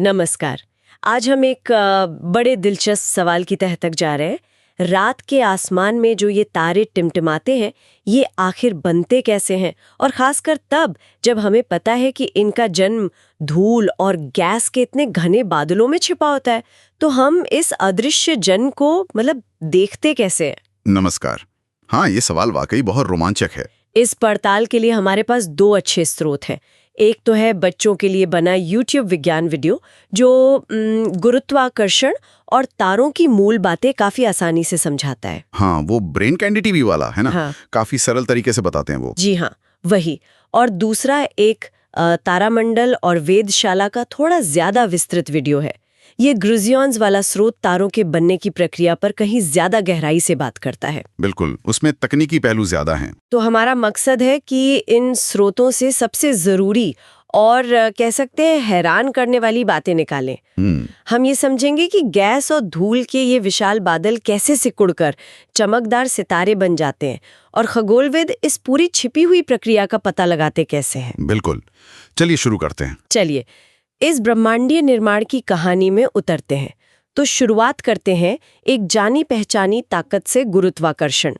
नमस्कार। आज हम एक बड़े दिलचस्प सवाल की तह तक जा रहे हैं। रात के आसमान में जो ये तारे टिमटिमाते हैं, ये आखिर बनते कैसे हैं? और खासकर तब जब हमें पता है कि इनका जन्म धूल और गैस के इतने घने बादलों में छिपा होता है, तो हम इस अदृश्य जन्म को देखते कैसे हैं? नमस्कार। हाँ, ये सवाल वाकई बहुत रोमांचक है। इस पड़ताल के लिए हमारे पास दो अच्छे स्रोत हैं। एक तो है बच्चों के लिए बना YouTube विज्ञान वीडियो, जो गुरुत्वाकर्षण और तारों की मूल बातें काफी आसानी से समझाता है। हाँ, वो ब्रेन कैंडी टीवी वाला है ना? हाँ। काफी सरल तरीके से बताते हैं वो। जी हाँ, वही। और दूसरा एक तारामंडल और वेधशाला का थोड़ा ज्यादा विस्तृत वीडियो है। ये ग्रुजियॉन्स वाला स्रोत तारों के बनने की प्रक्रिया पर कहीं ज्यादा गहराई से बात करता है। बिल्कुल, उसमें तकनीकी पहलू ज्यादा हैं। तो हमारा मकसद है कि इन स्रोतों से सबसे जरूरी और कह सकते हैं हैरान करने वाली बातें निकालें। हम ये समझेंगे कि गैस और धूल के ये विशाल बादल कैसे सिकुड़कर चमकदार सितारे बन जाते हैं और खगोलविद इस पूरी छिपी हुई प्रक्रिया का पता लगाते कैसे हैं। बिल्कुल, चलिए शुरू करते हैं। चलिए इस ब्रह्मांडीय निर्माण की कहानी में उतरते हैं। तो शुरुआत करते हैं एक जानी पहचानी ताकत से, गुरुत्वाकर्षण।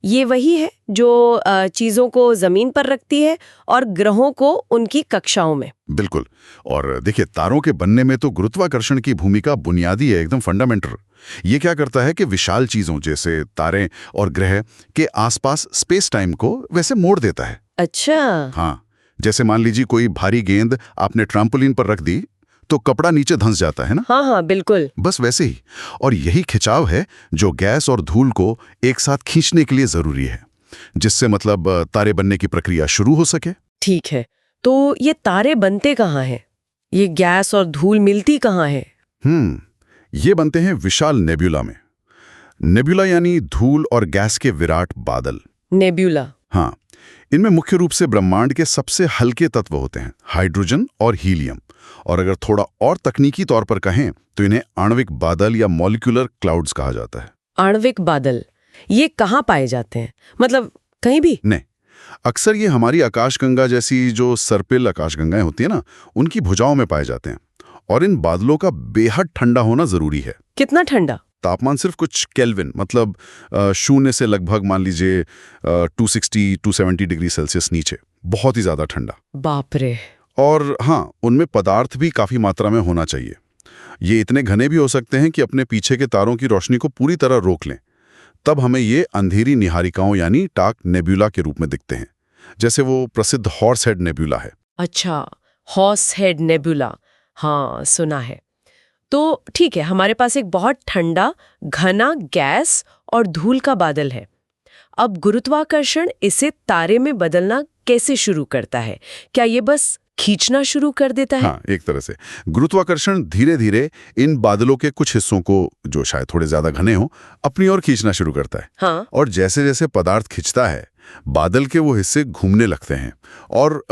ये वही है जो चीजों को जमीन पर रखती है और ग्रहों को उनकी कक्षाओं में। बिल्कुल। और देखिए, तारों के बनने में तो गुरुत्वाकर्षण की भूमिका बुनियादी है, एकदम फंडामेंटल। ये क्या करता है कि विशाल चीजों जैसे तारे और ग्रह के आसपास स्पेस टाइम को वैसे मोड़ देता है। अच्छा। हाँ, जैसे मान लीजिए कोई भारी गेंद आपने ट्राम्पोलिन पर रख दी तो कपड़ा नीचे धंस जाता है ना? हाँ हाँ, बिल्कुल। बस वैसे ही। और यही खिंचाव है जो गैस और धूल को एक साथ खींचने के लिए जरूरी है, जिससे तारे बनने की प्रक्रिया शुरू हो सके। ठीक है, तो ये तारे बनते कहाँ हैं? ये गैस और धूल मिलती कहाँ है? ये बनते हैं विशाल नेब्यूला में। नेब्यूला यानी धूल और गैस के विराट बादल। नेब्यूला। हाँ, इनमें मुख्य रूप से ब्रह्मांड के सबसे हल्के तत्व होते हैं, हाइड्रोजन और हीलियम। और अगर थोड़ा और तकनीकी तौर पर कहें तो इन्हें आणविक बादल या मॉलिक्यूलर क्लाउड्स कहा जाता है। आणविक बादल ये कहाँ पाए जाते हैं? कहीं भी? नहीं, अक्सर ये हमारी आकाशगंगा जैसी जो सर्पिल आकाशगंगाएं होती है ना, उनकी भुजाओं में पाए जाते हैं। और इन बादलों का बेहद ठंडा होना जरूरी है। कितना ठंडा? तापमान सिर्फ कुछ केल्विन, शून्य से लगभग मान लीजिए 260-270 डिग्री सेल्सियस नीचे। बहुत ही ज्यादा ठंडा। बाप रे। और हाँ, उनमें पदार्थ भी काफी मात्रा में होना चाहिए। ये इतने घने भी हो सकते हैं कि अपने पीछे के तारों की रोशनी को पूरी तरह रोक लें। तब हमें ये अंधेरी निहारिकाओं यानी डार्क नेब्यूला के रूप में दिखते हैं, जैसे वो प्रसिद्ध हॉर्स हेड नेब्यूला है। अच्छा, हॉर्स हेड नेब्यूला, हाँ सुना है। तो ठीक है, हमारे पास एक बहुत ठंडा घना गैस और धूल का बादल है। अब गुरुत्वाकर्षण इसे तारे में बदलना कैसे शुरू करता है? क्या ये बस खींचना शुरू कर देता है? हाँ, एक तरह से गुरुत्वाकर्षण धीरे धीरे इन बादलों के कुछ हिस्सों को, जो शायद थोड़े ज्यादा घने हों, अपनी ओर खींचना शुरू करता है। हाँ। और जैसे जैसे पदार्थ खिंचता है, बादल के वो हिस्से घूमने लगते हैं और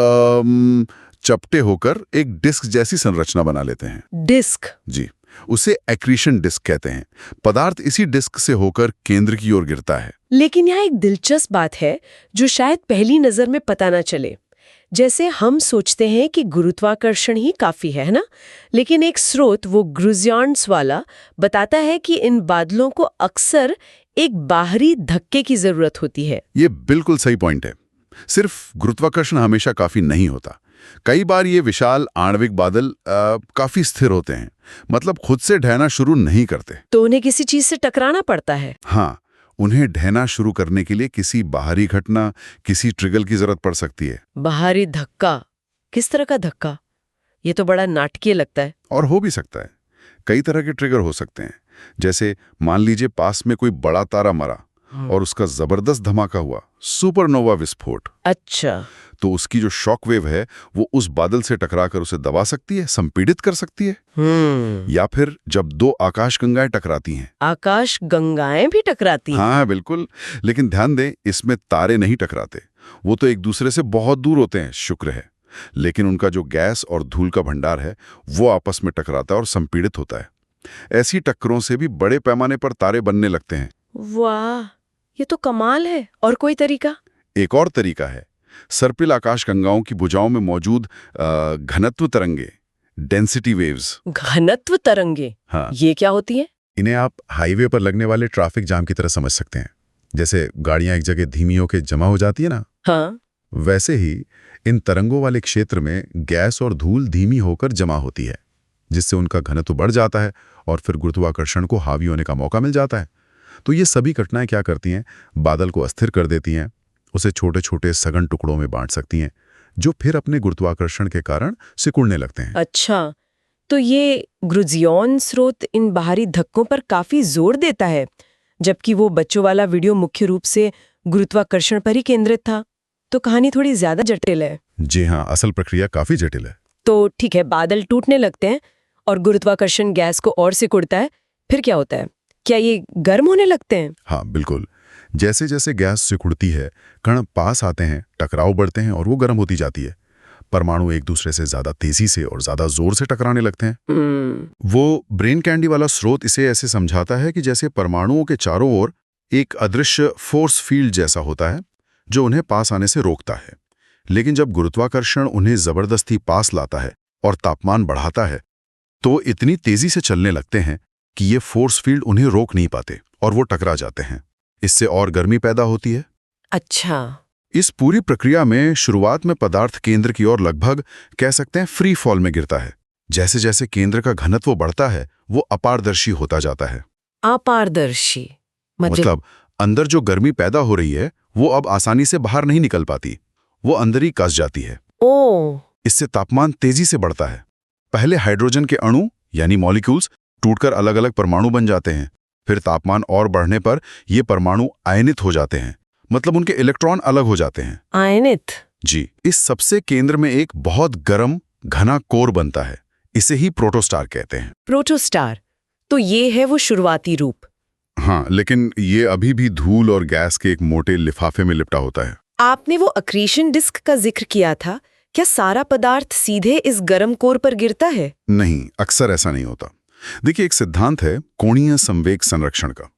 चपटे होकर एक डिस्क जैसी संरचना बना लेते हैं। डिस्क? जी, उसे एक्रीशन डिस्क कहते हैं। पदार्थ इसी डिस्क से होकर केंद्र की ओर गिरता है। लेकिन यहाँ एक दिलचस्प बात है जो शायद पहली नजर में पता ना चले। जैसे हम सोचते हैं कि गुरुत्वाकर्षण ही काफी है ना? लेकिन एक स्रोत, वो ग्रुजियॉन्स वाला, बताता है कि इन बादलों को अक्सर एक बाहरी धक्के की जरूरत होती है। ये बिल्कुल सही पॉइंट है। सिर्फ गुरुत्वाकर्षण हमेशा काफी नहीं होता। कई बार ये विशाल आणविक बादल काफी स्थिर होते हैं, खुद से ढहना शुरू नहीं करते। तो उन्हें किसी चीज से टकराना पड़ता है? हाँ, उन्हें ढहना शुरू करने के लिए किसी बाहरी घटना, किसी ट्रिगर की जरूरत पड़ सकती है। बाहरी धक्का? किस तरह का धक्का? ये तो बड़ा नाटकीय लगता है। और हो भी सकता है। कई तरह के ट्रिगर हो सकते हैं। जैसे मान लीजिए पास में कोई बड़ा तारा मरा और उसका जबरदस्त धमाका हुआ, सुपरनोवा विस्फोट। अच्छा। तो उसकी जो शॉक वेव है वो उस बादल से टकराकर उसे दबा सकती है, संपीड़ित कर सकती है। या फिर जब दो आकाशगंगाएं टकराती हैं। आकाशगंगाएं भी टकराती हैं? हाँ बिल्कुल, लेकिन ध्यान दें, इसमें तारे नहीं टकराते। वो तो एक दूसरे से बहुत दूर होते हैं, शुक्र है। लेकिन उनका जो गैस और धूल का भंडार है वो आपस में टकराता है और संपीड़ित होता है। ऐसी टक्करों से भी बड़े पैमाने पर तारे बनने लगते हैं। वाह, ये तो कमाल है। और कोई तरीका? एक और तरीका है, सर्पिल आकाशगंगाओं की भुजाओं में मौजूद घनत्व तरंगे, डेंसिटी वेव्स। घनत्व तरंगे, हाँ, ये क्या होती है? इन्हें आप हाईवे पर लगने वाले ट्रैफिक जाम की तरह समझ सकते हैं। जैसे गाड़ियां एक जगह धीमी होकर जमा हो जाती है ना, हाँ, वैसे ही इन तरंगों वाले क्षेत्र में गैस और धूल धीमी होकर जमा होती है, जिससे उनका घनत्व बढ़ जाता है और फिर गुरुत्वाकर्षण को हावी होने का मौका मिल जाता है। तो ये सभी घटनाएं क्या करती हैं? बादल को अस्थिर कर देती हैं, उसे छोटे छोटे सघन टुकड़ों में बांट सकती हैं, जो फिर अपने गुरुत्वाकर्षण के कारण सिकुड़ने लगते हैं। अच्छा, तो ये ग्रुजियॉन स्रोत इन बाहरी धक्कों पर काफी जोर देता है, जबकि वो बच्चों वाला वीडियो मुख्य रूप से गुरुत्वाकर्षण पर ही केंद्रित था। तो कहानी थोड़ी ज्यादा जटिल है। जी हाँ, असल प्रक्रिया काफी जटिल है। तो ठीक है, बादल टूटने लगते हैं और गुरुत्वाकर्षण गैस को और सिकुड़ता है, फिर क्या होता है? क्या ये गर्म होने लगते हैं? हाँ बिल्कुल, जैसे जैसे गैस सिकुड़ती है, कण पास आते हैं, टकराव बढ़ते हैं और वो गर्म होती जाती है। परमाणु एक दूसरे से ज्यादा तेजी से और ज्यादा जोर से टकराने लगते हैं। वो ब्रेन कैंडी वाला स्रोत इसे ऐसे समझाता है कि जैसे परमाणुओं के चारों ओर एक अदृश्य फोर्स फील्ड जैसा होता है, जो उन्हें पास आने से रोकता है। लेकिन जब गुरुत्वाकर्षण उन्हें जबरदस्ती पास लाता है और तापमान बढ़ाता है, तो इतनी तेजी से चलने लगते हैं कि ये फोर्स फील्ड उन्हें रोक नहीं पाते और वो टकरा जाते हैं। इससे और गर्मी पैदा होती है। अच्छा, इस पूरी प्रक्रिया में शुरुआत में पदार्थ केंद्र की ओर लगभग कह सकते हैं फ्री फॉल में गिरता है। जैसे जैसे केंद्र का घनत्व बढ़ता है, वो अपारदर्शी होता जाता है। अपारदर्शी मतलब अंदर जो गर्मी पैदा हो रही है, वो अब आसानी से बाहर नहीं निकल पाती, वो अंदर ही कस जाती है। ओ, इससे तापमान तेजी से बढ़ता है। पहले हाइड्रोजन के अणु यानी मॉलिक्यूल्स टूटकर अलग अलग परमाणु बन जाते हैं। फिर तापमान और बढ़ने पर ये परमाणु आयनित हो जाते हैं, मतलब उनके इलेक्ट्रॉन अलग हो जाते हैं। आयनित? जी, इस सबसे केंद्र में एक बहुत गर्म घना कोर बनता है। इसे ही प्रोटोस्टार कहते हैं। प्रोटोस्टार, तो ये है वो शुरुआती रूप। हाँ, लेकिन ये अभी भी धूल और गैस के एक मोटे लिफाफे में लिपटा होता है। आपने वो अक्रीशन डिस्क का जिक्र किया था, क्या सारा पदार्थ सीधे इस गर्म कोर पर गिरता है? नहीं, अक्सर ऐसा नहीं होता। देखिए, एक सिद्धांत है कोणीय संवेग संरक्षण का।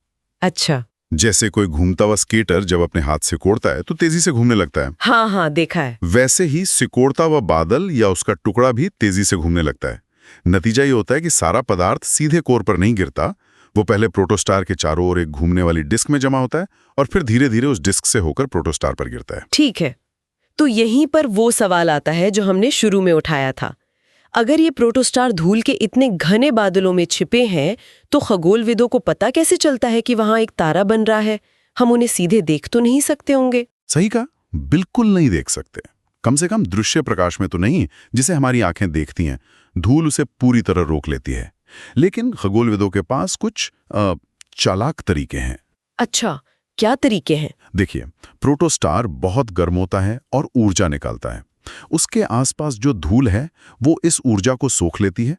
अच्छा, जैसे कोई घूमता हुआ स्केटर जब अपने हाथ सिकोड़ता है तो तेजी से घूमने लगता है। हाँ हाँ, देखा है। वैसे ही सिकोड़ता हुआ बादल या उसका टुकड़ा भी तेजी से घूमने लगता है। नतीजा ये होता है कि सारा पदार्थ सीधे कोर पर नहीं गिरता, वो पहले प्रोटोस्टार के चारों ओर एक घूमने वाली डिस्क में जमा होता है और फिर धीरे धीरे उस डिस्क से होकर प्रोटोस्टार पर गिरता है। ठीक है, तो यहीं पर वो सवाल आता है जो हमने शुरू में उठाया था। अगर ये प्रोटोस्टार धूल के इतने घने बादलों में छिपे हैं, तो खगोलविदों को पता कैसे चलता है कि वहां एक तारा बन रहा है? हम उन्हें सीधे देख तो नहीं सकते होंगे? सही कहा, बिल्कुल नहीं देख सकते। कम से कम दृश्य प्रकाश में तो नहीं, जिसे हमारी आंखें देखती हैं। धूल उसे पूरी तरह रोक लेती है। लेकिन खगोलविदों के पास कुछ चालाक तरीके हैं। अच्छा, क्या तरीके हैं? देखिए, प्रोटोस्टार बहुत गर्म होता है और ऊर्जा निकालता है। उसके आसपास जो धूल है वो इस ऊर्जा को सोख लेती है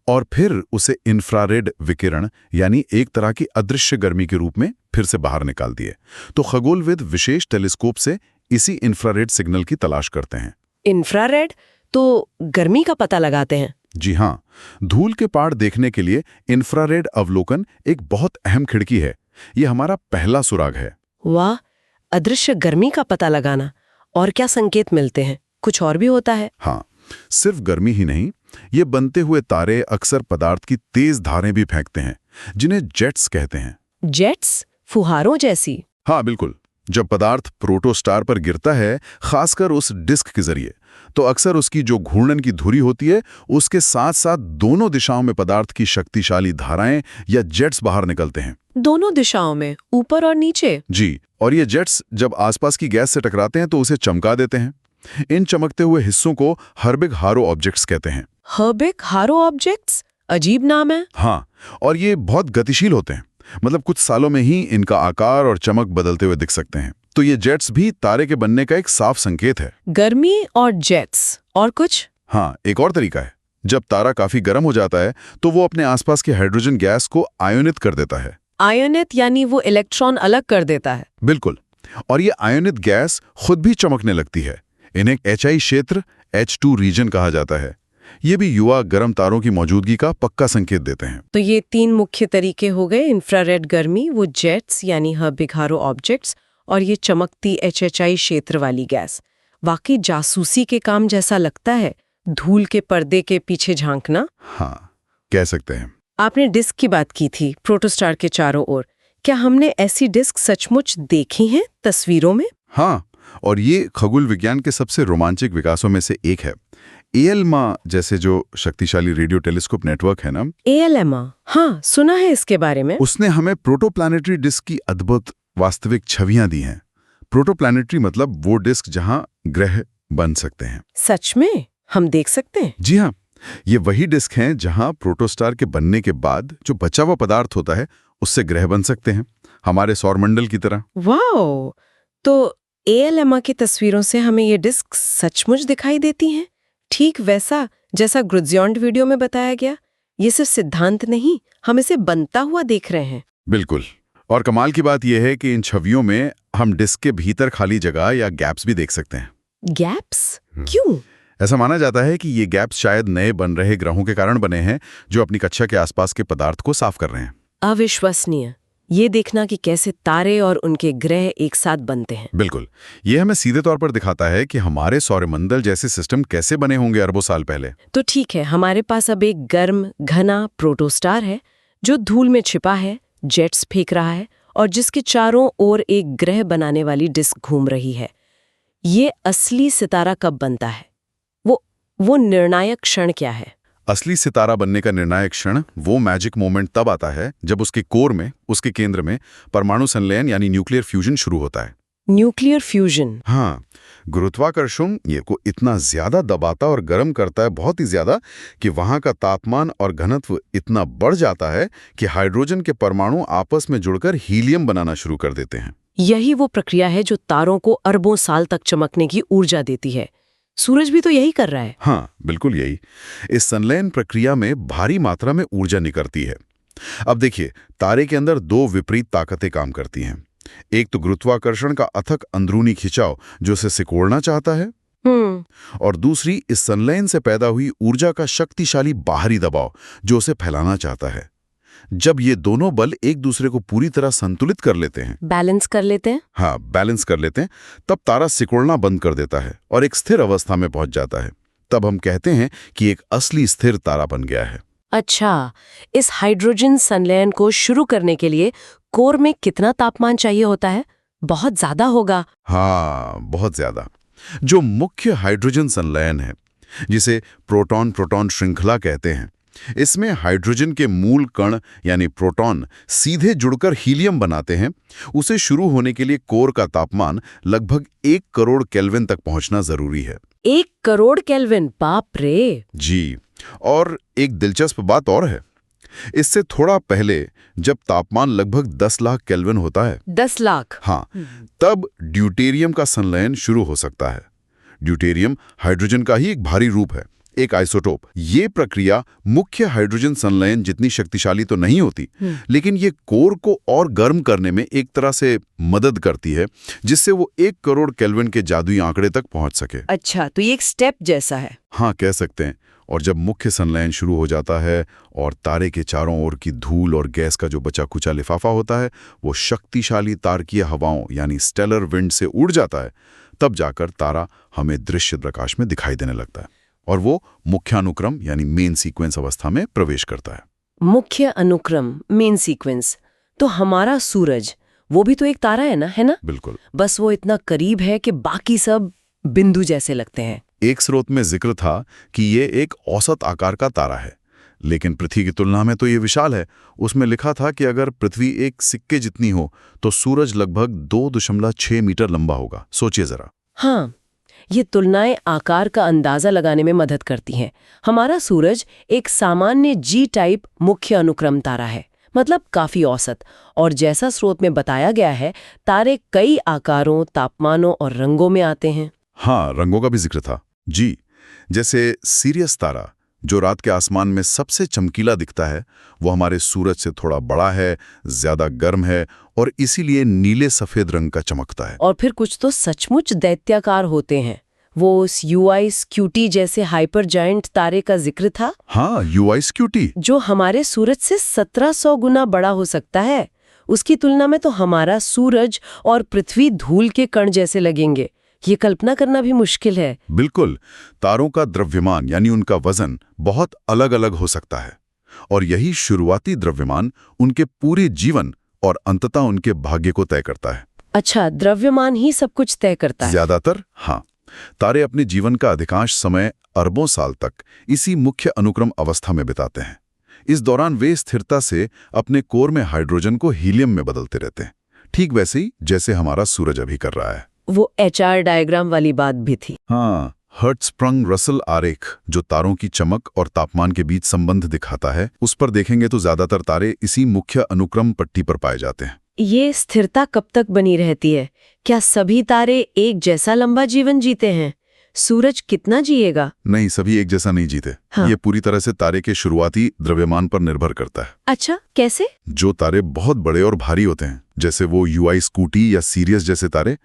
और फिर उसे इंफ्रारेड विकिरण यानी एक तरह की अदृश्य गर्मी के रूप में फिर से बाहर निकालती है। तो खगोलविद विशेष टेलीस्कोप से इसी इंफ्रारेड सिग्नल की तलाश करते हैं। इंफ्रारेड? तो गर्मी का पता लगाते हैं? जी हाँ, धूल के पार देखने के लिए इंफ्रारेड अवलोकन एक बहुत अहम खिड़की है। ये हमारा पहला सुराग है। वाह, अदृश्य गर्मी का पता लगाना। और क्या संकेत मिलते हैं? कुछ और भी होता है? हाँ, सिर्फ गर्मी ही नहीं, ये बनते हुए तारे अक्सर पदार्थ की तेज धारें भी फेंकते हैं, जिन्हें जेट्स कहते हैं। जेट्स? फुहारों जैसी? हाँ बिल्कुल। जब पदार्थ प्रोटोस्टार पर गिरता है, खासकर उस डिस्क के जरिए, तो अक्सर उसकी जो घूर्णन की धुरी होती है, उसके साथ साथ दोनों दिशाओं में पदार्थ की शक्तिशाली धाराएं या जेट्स बाहर निकलते हैं। दोनों दिशाओं में, ऊपर और नीचे? जी, और ये जेट्स जब आसपास की गैस से टकराते हैं तो उसे चमका देते हैं। इन चमकते हुए हिस्सों को हर्बिग हारो ऑब्जेक्ट्स कहते हैं। हर्बिग हारो ऑब्जेक्ट्स? अजीब नाम है। हाँ, और ये बहुत गतिशील होते हैं। मतलब कुछ सालों में ही इनका आकार और चमक बदलते हुए दिख सकते हैं। तो ये जेट्स भी तारे के बनने का एक साफ संकेत है। गर्मी और जेट्स, और कुछ? हाँ, एक और तरीका है। जब तारा काफी गर्म हो जाता है तो वो अपने आसपास की हाइड्रोजन गैस को आयोनित कर देता है। आयोनित यानी वो इलेक्ट्रॉन अलग कर देता है? बिल्कुल, और ये आयोनित गैस खुद भी चमकने लगती है। इन्हें HI क्षेत्र, H2 रीजन कहा जाता है। ये भी युवा गर्म तारों की मौजूदगी का पक्का संकेत देते हैं। तो ये तीन मुख्य तरीके हो गए, इंफ्रारेड गर्मी, वो जेट्स यानी हर्बिग हारो ऑब्जेक्ट्स, और ये चमकती HHI क्षेत्र वाली गैस। वाकई जासूसी के काम जैसा लगता है। धूल के पर्दे के पीछे झांकना। हाँ, कह सकते हैं। आपने डिस्क की बात की थी प्रोटोस्टार के चारों ओर। क्या हमने ऐसी डिस्क सचमुच देखी हैं तस्वीरों में? हाँ, और ये खगोल विज्ञान के सबसे रोमांचक विकासों में से एक है। एएलएमए जैसे जो शक्तिशाली रेडियो टेलीस्कोप नेटवर्क है ना, एएलएमए, हाँ सुना है इसके बारे में। उसने हमें प्रोटोप्लैनेटरी डिस्क की अद्भुत वास्तविक छवियां दी हैं। प्रोटोप्लैनेटरी मतलब वो डिस्क जहां ग्रह बन सकते हैं। सच में हम देख सकते हैं? जी हाँ, ये वही डिस्क हैं जहां प्रोटोस्टार के बनने के बाद जो बचा हुआ पदार्थ होता है उससे ग्रह बन सकते हैं, हमारे सौरमंडल की तरह। वाओ! तो एएलएमए की तस्वीरों से हमें ये डिस्क सचमुच दिखाई देती हैं, ठीक वैसा जैसा ग्रुत्ज़योंड वीडियो में बताया गया। ये सिर्फ सिद्धांत नहीं, हम इसे बनता हुआ देख रहे हैं। बिल्कुल। और कमाल की बात यह है कि इन छवियों में हम डिस्क के भीतर खाली जगह या गैप्स भी देख सकते हैं। गैप्स? क्यों? ऐसा माना जाता है कि ये गैप्स शायद नए बन रहे ग्रहों के कारण बने हैं जो अपनी कक्षा के आसपास के पदार्थ को साफ कर रहे हैं। अविश्वसनीय। ये देखना कि कैसे तारे और उनके ग्रह एक साथ बनते हैं। बिल्कुल, ये हमें सीधे तौर पर दिखाता है कि हमारे सौरमंडल जैसे सिस्टम कैसे बने होंगे अरबों साल पहले। तो ठीक है, हमारे पास अब एक गर्म घना प्रोटोस्टार है जो धूल में छिपा है, जेट्स फेंक रहा है और जिसके चारों ओर एक ग्रह बनाने वाली डिस्क घूम रही है। ये असली सितारा कब बनता है? वो निर्णायक क्षण क्या है? असली सितारा बनने का निर्णायक क्षण, वो मैजिक मोमेंट तब आता है जब उसके कोर में, उसके केंद्र में परमाणु संलयन यानी न्यूक्लियर फ्यूजन शुरू होता है। Nuclear fusion? हाँ, गुरुत्वाकर्षण ये को इतना ज्यादा दबाता और गर्म करता है, बहुत ही ज्यादा, कि वहां का तापमान और घनत्व इतना बढ़ जाता है कि हाइड्रोजन के परमाणु आपस में जुड़कर हीलियम बनाना शुरू कर देते हैं। यही वो प्रक्रिया है जो तारों को अरबों साल तक चमकने की ऊर्जा देती है। सूरज भी तो यही कर रहा है। हाँ, बिल्कुल यही। इस संलयन प्रक्रिया में भारी मात्रा में ऊर्जा निकलती है। अब देखिए, तारे के अंदर दो विपरीत ताकतें काम करती हैं। एक तो गुरुत्वाकर्षण का अथक अंदरूनी खिंचाव जो उसे सिकोड़ना चाहता है, और दूसरी इस संलयन से पैदा हुई ऊर्जा का शक्तिशाली बाहरी दबाव जो उसे फैलाना चाहता है। जब ये दोनों बल एक दूसरे को पूरी तरह संतुलित कर लेते हैं, बैलेंस कर लेते हैं, हाँ बैलेंस कर लेते हैं, तब तारा सिकुड़ना बंद कर देता है और एक स्थिर अवस्था में पहुंच जाता है। तब हम कहते हैं कि एक असली स्थिर तारा बन गया है। अच्छा, इस हाइड्रोजन संलयन को शुरू करने के लिए कोर में कितना तापमान चाहिए होता है? बहुत ज्यादा होगा। हाँ, बहुत ज्यादा। जो मुख्य हाइड्रोजन संलयन है, जिसे प्रोटॉन प्रोटॉन श्रृंखला कहते हैं, इसमें हाइड्रोजन के मूल कण यानी प्रोटॉन सीधे जुड़कर हीलियम बनाते हैं। उसे शुरू होने के लिए कोर का तापमान लगभग 1 करोड़ केल्विन तक पहुंचना जरूरी है। 1 करोड़ केल्विन? बाप रे! जी, और एक दिलचस्प बात और है। इससे थोड़ा पहले जब तापमान लगभग 10 लाख केल्विन होता है, 10 लाख? हाँ, तब ड्यूटेरियम का संलयन शुरू हो सकता है। ड्यूटेरियम हाइड्रोजन का ही एक भारी रूप है, एक आइसोटोप। ये प्रक्रिया मुख्य हाइड्रोजन संलयन जितनी शक्तिशाली तो नहीं होती, लेकिन ये कोर को और गर्म करने में एक तरह से मदद करती है, जिससे वो 1 करोड़ केल्विन के जादुई आंकड़े तक पहुंच सके। अच्छा, तो ये एक स्टेप जैसा है। हाँ, कह सकते हैं। और जब मुख्य संलयन शुरू हो जाता है और तारे के चारों ओर की धूल और गैस का जो बचा कुचा लिफाफा होता है वो शक्तिशाली तारकीय हवाओं यानी स्टेलर विंड से उड़ जाता है, तब जाकर तारा हमें दृश्य प्रकाश में दिखाई देने लगता है और वो मुख्य अनुक्रम यानी मेन सीक्वेंस अवस्था में प्रवेश करता है। मुख्य अनुक्रम, मेन सीक्वेंस। तो हमारा सूरज, वो भी तो एक तारा है ना? बिल्कुल। बस वो इतना करीब है कि बाकी सब बिंदु जैसे लगते हैं। एक स्रोत में जिक्र था कि ये एक औसत आकार का तारा है, लेकिन पृथ्वी की तुलना में तो ये विशाल है। उसमें लिखा था कि अगर पृथ्वी एक सिक्के जितनी हो तो सूरज लगभग 2.6 मीटर लंबा होगा। सोचिए जरा। हाँ, ये तुलनाएं आकार का अंदाजा लगाने में मदद करती हैं। हमारा सूरज एक सामान्य जी टाइप मुख्य अनुक्रम तारा है, मतलब काफी औसत। और जैसा स्रोत में बताया गया है, तारे कई आकारों, तापमानों और रंगों में आते हैं। हाँ, रंगों का भी जिक्र था जी। जैसे सीरियस तारा जो रात के आसमान में सबसे चमकीला दिखता है, वो हमारे सूरज से थोड़ा बड़ा है, ज्यादा गर्म है और इसीलिए नीले सफेद रंग का चमकता है। और फिर कुछ तो सचमुच दैत्याकार होते हैं। वो UISQT जैसे हाइपर जायंट तारे का जिक्र था। हाँ, UISQT जो हमारे सूरज से 1700 गुना बड़ा हो सकता है। उसकी तुलना में तो हमारा सूरज और पृथ्वी धूल के कण जैसे लगेंगे, ये कल्पना करना भी मुश्किल है। बिल्कुल, तारों का द्रव्यमान यानी उनका वजन बहुत अलग-अलग हो सकता है और यही शुरुआती द्रव्यमान उनके पूरे जीवन और अंततः उनके भाग्य को तय करता है। अच्छा, द्रव्यमान ही सब कुछ तय करता है। ज्यादातर हाँ। तारे अपने जीवन का अधिकांश समय अरबों साल तक इसी मुख्य अनुक्रम अवस्था में बिताते हैं। इस दौरान वे स्थिरता से अपने कोर में हाइड्रोजन को हीलियम में बदलते रहते हैं, ठीक वैसे ही जैसे हमारा सूरज अभी कर रहा है। वो HR डायग्राम वाली बात भी थी। हाँ, हर्ट्सप्रंग रसल आरेख जो तारों की चमक और तापमान के बीच संबंध दिखाता है, उस पर देखेंगे तो ज्यादातर तारे इसी मुख्य अनुक्रम पट्टी पर पाए जाते हैं। ये स्थिरता कब तक बनी रहती है? क्या सभी तारे एक जैसा लंबा जीवन जीते हैं? सूरज कितना जिएगा? नहीं, सभी एक जैसा नहीं जीते। हाँ। ये पूरी तरह से तारे के शुरुआती द्रव्यमान पर निर्भर करता है। अच्छा, कैसे? जो तारे बहुत बड़े और भारी होते हैं, जैसे वो UI स्कूटी या सीरियस जैसे तारे,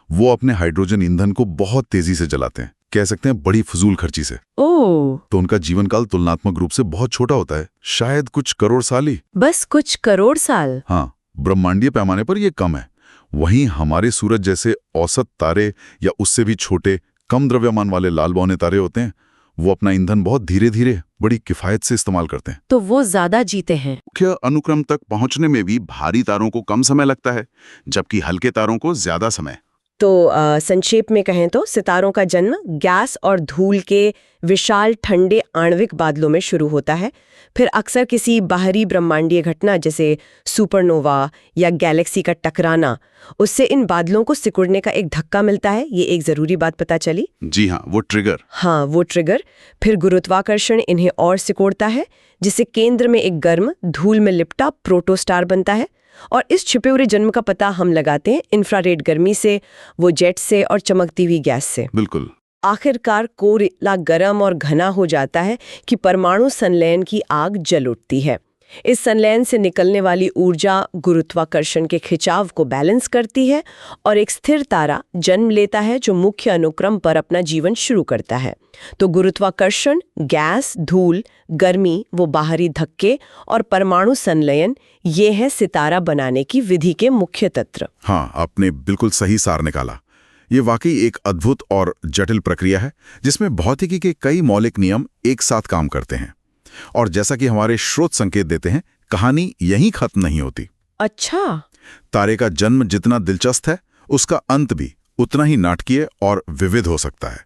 वो अपने हाइड्रोजन ईंधन को बहुत तेजी से जलाते हैं, कह सकते हैं बड़ी फजूल खर्ची से। ओह, तो उनका जीवन काल तुलनात्मक रूप से बहुत छोटा होता है, शायद कुछ करोड़ साल ही। बस कुछ करोड़ साल? हाँ, ब्रह्मांडीय पैमाने पर यह कम है। वहीं हमारे सूरज जैसे औसत तारे या उससे भी छोटे कम द्रव्यमान वाले लाल बौने तारे होते हैं, वो अपना ईंधन बहुत धीरे धीरे बड़ी किफायत से इस्तेमाल करते हैं। तो वो ज्यादा जीते हैं। मुख्य अनुक्रम तक पहुंचने में भी भारी तारों को कम समय लगता है, जबकि हल्के तारों को ज्यादा समय। तो संक्षेप में कहें तो सितारों का जन्म गैस और धूल के विशाल ठंडे आणविक बादलों में शुरू होता है। फिर अक्सर किसी बाहरी ब्रह्मांडीय घटना जैसे सुपरनोवा या गैलेक्सी का टकराना, उससे इन बादलों को सिकुड़ने का एक धक्का मिलता है। ये एक जरूरी बात पता चली। जी हाँ, वो ट्रिगर। हाँ, वो ट्रिगर। फिर गुरुत्वाकर्षण इन्हें और सिकोड़ता है, जिससे केंद्र में एक गर्म धूल में लिपटा प्रोटोस्टार बनता है। और इस छिपे हुए जन्म का पता हम लगाते हैं इंफ्रारेड गर्मी से, वो जेट से और चमकती हुई गैस से। बिल्कुल। आखिरकार कोर इतना गर्म और घना हो जाता है कि परमाणु संलयन की आग जल उठती है। इस संलयन से निकलने वाली ऊर्जा गुरुत्वाकर्षण के खिंचाव को बैलेंस करती है और एक स्थिर तारा जन्म लेता है जो मुख्य अनुक्रम पर अपना जीवन शुरू करता है। तो गुरुत्वाकर्षण, गैस, धूल, गर्मी, वो बाहरी धक्के और परमाणु संलयन, ये है सितारा बनाने की विधि के मुख्य तंत्र। हाँ, आपने बिल्कुल सही सार निकाला। ये वाकई एक अद्भुत और जटिल प्रक्रिया है जिसमें भौतिकी के कई मौलिक नियम एक साथ काम करते हैं। और जैसा कि हमारे स्रोत संकेत देते हैं, कहानी यहीं खत्म नहीं होती। अच्छा, तारे का जन्म जितना दिलचस्प है, उसका अंत भी उतना ही नाटकीय और विविध हो सकता है।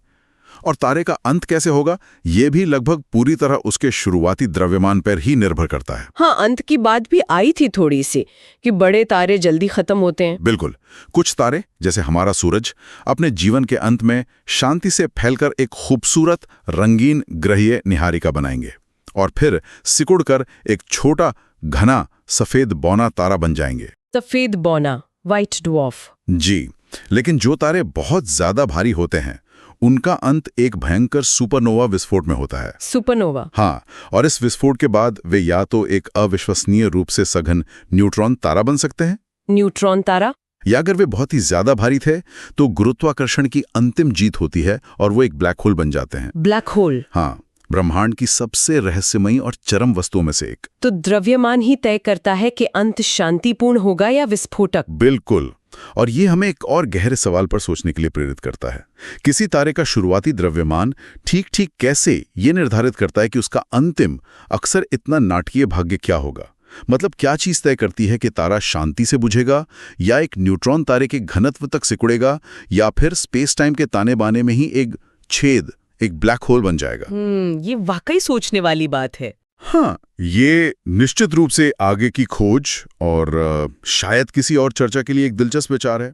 और तारे का अंत कैसे होगा, ये भी लगभग पूरी तरह उसके शुरुआती द्रव्यमान पर ही निर्भर करता है। हाँ, अंत की बात भी आई थी थोड़ी सी कि बड़े तारे जल्दी खत्म होते हैं। बिल्कुल। कुछ तारे, जैसे हमारा सूरज, अपने जीवन के अंत में शांति से फैलकर एक खूबसूरत रंगीन ग्रहीय निहारिका बनाएंगे और फिर सिकुड़कर एक छोटा घना सफेद बौना तारा बन जाएंगे। सफेद बौना, व्हाइट ड्वार्फ। जी, लेकिन जो तारे बहुत ज्यादा भारी होते हैं, उनका अंत एक भयंकर सुपरनोवा विस्फोट में होता है। सुपरनोवा? हाँ, और इस विस्फोट के बाद वे या तो एक अविश्वसनीय रूप से सघन न्यूट्रॉन तारा बन सकते हैं। न्यूट्रॉन तारा? या अगर वे बहुत ही ज्यादा भारी थे तो गुरुत्वाकर्षण की अंतिम जीत होती है और वो एक ब्लैक होल बन जाते हैं। Black hole? हाँ, ब्रह्मांड की सबसे रहस्यमयी और चरम वस्तुओं में से एक। तो द्रव्यमान ही तय करता है कि अंत शांतिपूर्ण होगा या विस्फोटक? बिल्कुल। और ये हमें एक और गहरे सवाल पर सोचने के लिए प्रेरित करता है। किसी तारे का शुरुआती द्रव्यमान ठीक कैसे ये निर्धारित करता है कि उसका अंतिम, अक्सर इतना नाटकीय भाग्य क्या होगा? मतलब क्या चीज तय करती है कि तारा शांति से बुझेगा, या एक न्यूट्रॉन तारे के घनत्व तक सिकुड़ेगा, या फिर स्पेस टाइम के ताने बाने में ही एक छेद, एक ब्लैक होल बन जाएगा? ये वाकई सोचने वाली बात है। हाँ, ये निश्चित रूप से आगे की खोज और शायद किसी और चर्चा के लिए एक दिलचस्प विचार है।